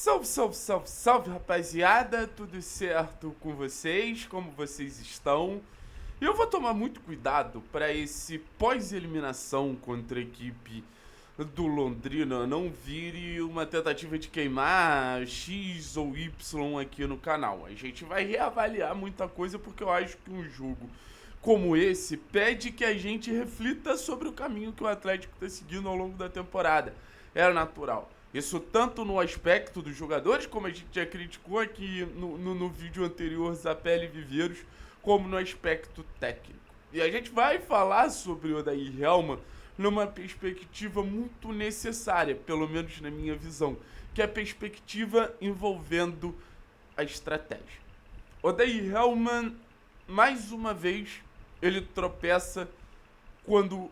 Salve, salve, salve, salve, rapaziada, tudo certo com vocês? Como vocês estão? Eu vou tomar muito cuidado para esse pós-eliminação contra a equipe do Londrina não vire uma tentativa de queimar X ou Y aqui no canal. A gente vai reavaliar muita coisa porque eu acho que um jogo como esse pede que a gente reflita sobre o caminho que o Atlético está seguindo ao longo da temporada. Era natural. Isso tanto no aspecto dos jogadores, como a gente já criticou aqui no vídeo anterior, Zapelli e Viveiros, como no aspecto técnico. E a gente vai falar sobre o Odair Hellmann numa perspectiva muito necessária, pelo menos na minha visão, que é a perspectiva envolvendo a estratégia. Odair Hellmann, mais uma vez, ele tropeça quando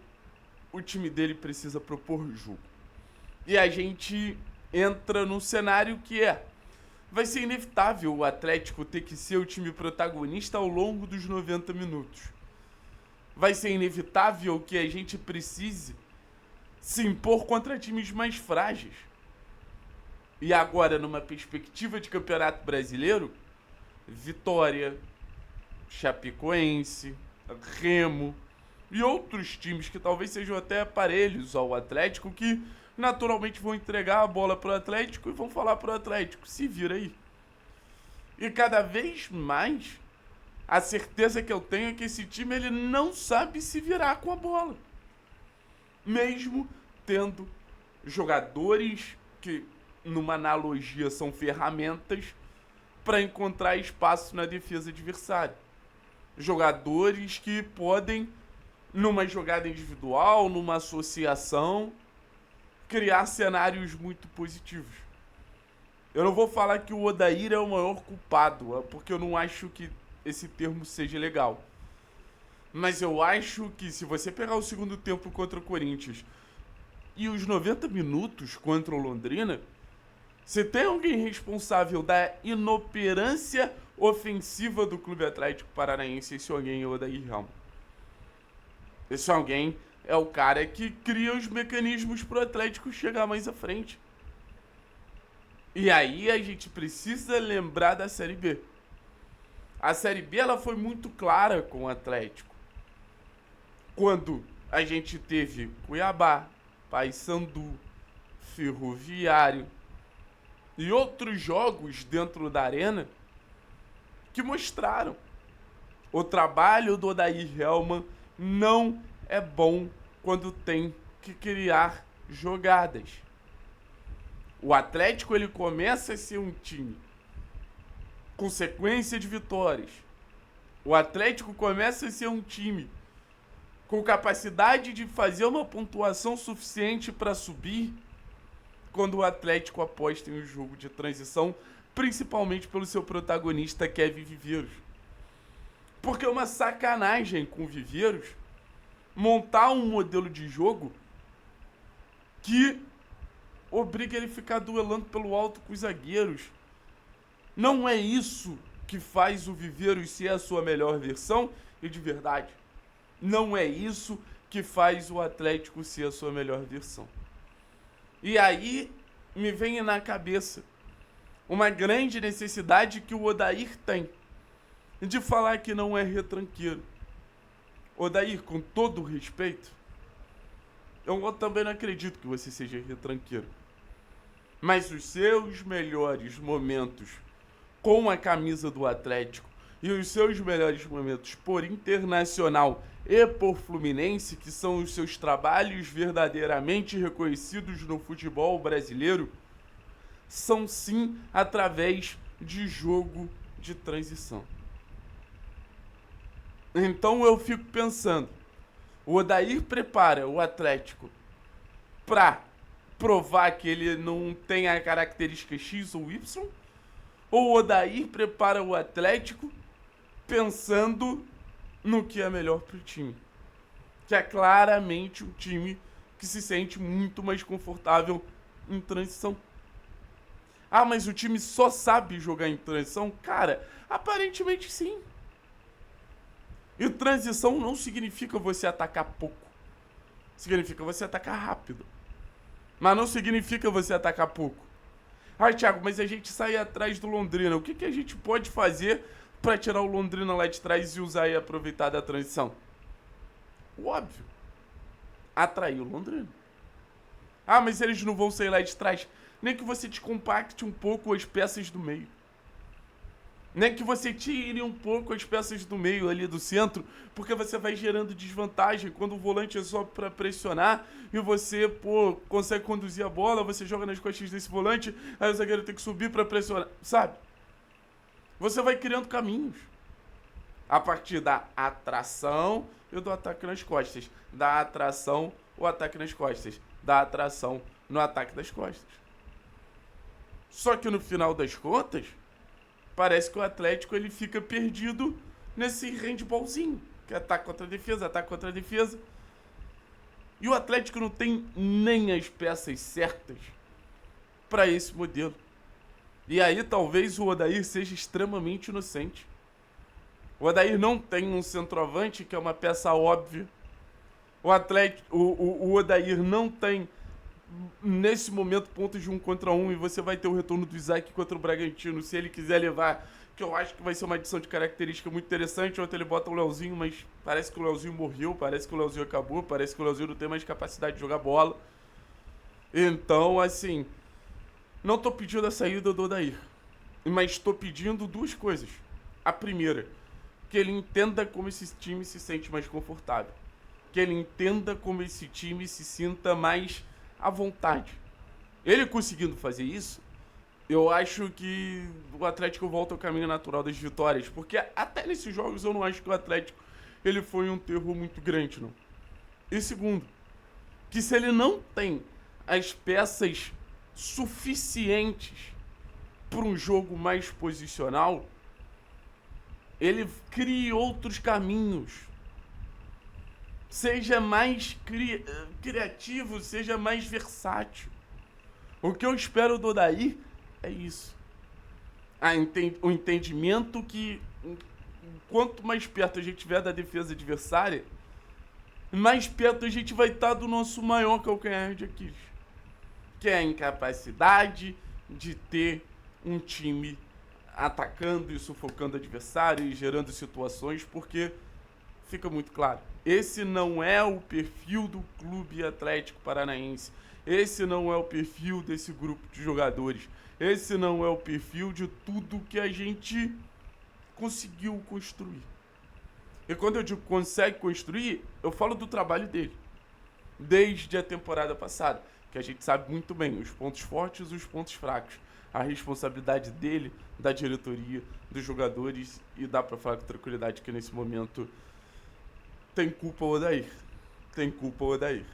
o time dele precisa propor jogo. E a gente entra num cenário que vai ser inevitável o Atlético ter que ser o time protagonista ao longo dos 90 minutos. Vai ser inevitável que a gente precise se impor contra times mais frágeis. E agora, numa perspectiva de Campeonato Brasileiro, Vitória, Chapecoense, Remo e outros times que talvez sejam até parelhos ao Atlético, que naturalmente vão entregar a bola pro Atlético e vão falar pro Atlético, se vira aí. E cada vez mais, a certeza que eu tenho é que esse time ele não sabe se virar com a bola. Mesmo tendo jogadores que, numa analogia, são ferramentas para encontrar espaço na defesa adversária. Jogadores que podem, numa jogada individual, numa associação, criar cenários muito positivos. Eu não vou falar que o Odair é o maior culpado, porque eu não acho que esse termo seja legal. Mas eu acho que se você pegar o segundo tempo contra o Corinthians e os 90 minutos contra o Londrina, você tem alguém responsável da inoperância ofensiva do Clube Atlético Paranaense, esse alguém é o Odair Hellmann. Esse alguém é o cara que cria os mecanismos pro Atlético chegar mais à frente. E aí a gente precisa lembrar da Série B. A Série B ela foi muito clara com o Atlético. Quando a gente teve Cuiabá, Paysandu, Ferroviário e outros jogos dentro da arena que mostraram o trabalho do Odair Hellmann não é bom quando tem que criar jogadas. O Atlético ele começa a ser um time com sequência de vitórias. O Atlético começa a ser um time com capacidade de fazer uma pontuação suficiente para subir quando o Atlético aposta em um jogo de transição, principalmente pelo seu protagonista Kevin Viveiros. Porque é uma sacanagem com o Viveiros montar um modelo de jogo que obriga ele a ficar duelando pelo alto com os zagueiros. Não é isso que faz o Viveiros ser a sua melhor versão, e de verdade, não é isso que faz o Atlético ser a sua melhor versão. E aí me vem na cabeça uma grande necessidade que o Odair tem de falar que não é retranqueiro. Odair, com todo o respeito, eu também não acredito que você seja retranqueiro. Mas os seus melhores momentos com a camisa do Atlético e os seus melhores momentos por Internacional e por Fluminense, que são os seus trabalhos verdadeiramente reconhecidos no futebol brasileiro, são sim através de jogo de transição. Então eu fico pensando, o Odair prepara o Atlético para provar que ele não tem a característica X ou Y? Ou o Odair prepara o Atlético pensando no que é melhor para o time? Que é claramente um time que se sente muito mais confortável em transição. Ah, mas o time só sabe jogar em transição? Cara, aparentemente sim. E transição não significa você atacar pouco. Significa você atacar rápido. Mas não significa você atacar pouco. Ah, Thiago, mas a gente sai atrás do Londrina. O que, que a gente pode fazer para tirar o Londrina lá de trás e usar e aproveitar da transição? O óbvio. Atrair o Londrina. Ah, mas eles não vão sair lá de trás. Nem que você descompacte um pouco as peças do meio. Nem que você tire um pouco as peças do meio ali do centro, porque você vai gerando desvantagem. Quando o volante é só para pressionar e você, consegue conduzir a bola, você joga nas costas desse volante, aí o zagueiro tem que subir para pressionar, sabe? Você vai criando caminhos. A partir da atração e do ataque nas costas. Da atração, o ataque nas costas. Da atração no ataque das costas. Só que no final das contas, parece que o Atlético ele fica perdido nesse handballzinho, que é ataque contra defesa, ataque contra defesa. E o Atlético não tem nem as peças certas para esse modelo. E aí talvez o Odair seja extremamente inocente. O Odair não tem um centroavante, que é uma peça óbvia. O Odair não tem, nesse momento, pontos de 1 contra 1, e você vai ter o retorno do Isaac contra o Bragantino, se ele quiser levar, que eu acho que vai ser uma adição de característica muito interessante. Ontem ele bota o Leozinho, mas parece que o Leozinho morreu, parece que o Leozinho acabou, parece que o Leozinho não tem mais capacidade de jogar bola. Então, assim, não tô pedindo a saída do Odair, mas tô pedindo duas coisas. A primeira, que ele entenda como esse time se sente mais confortável. Que ele entenda como esse time se sinta mais à vontade. Ele conseguindo fazer isso, eu acho que o Atlético volta ao caminho natural das vitórias. Porque até nesses jogos eu não acho que o Atlético ele foi um terror muito grande, não. E segundo, que se ele não tem as peças suficientes para um jogo mais posicional, ele crie outros caminhos. Seja mais criativo, seja mais versátil. O que eu espero do Odair é isso. O entendimento que quanto mais perto a gente estiver da defesa adversária, mais perto a gente vai estar do nosso maior calcanhar de Aquiles, que é a incapacidade de ter um time atacando e sufocando o adversário e gerando situações, porque fica muito claro, esse não é o perfil do Clube Atlético Paranaense, esse não é o perfil desse grupo de jogadores, esse não é o perfil de tudo que a gente conseguiu construir. E quando eu digo consegue construir, eu falo do trabalho dele, desde a temporada passada, que a gente sabe muito bem os pontos fortes e os pontos fracos, a responsabilidade dele, da diretoria, dos jogadores, e dá pra falar com tranquilidade que nesse momento tem culpa o Odair. Tem culpa o Odair.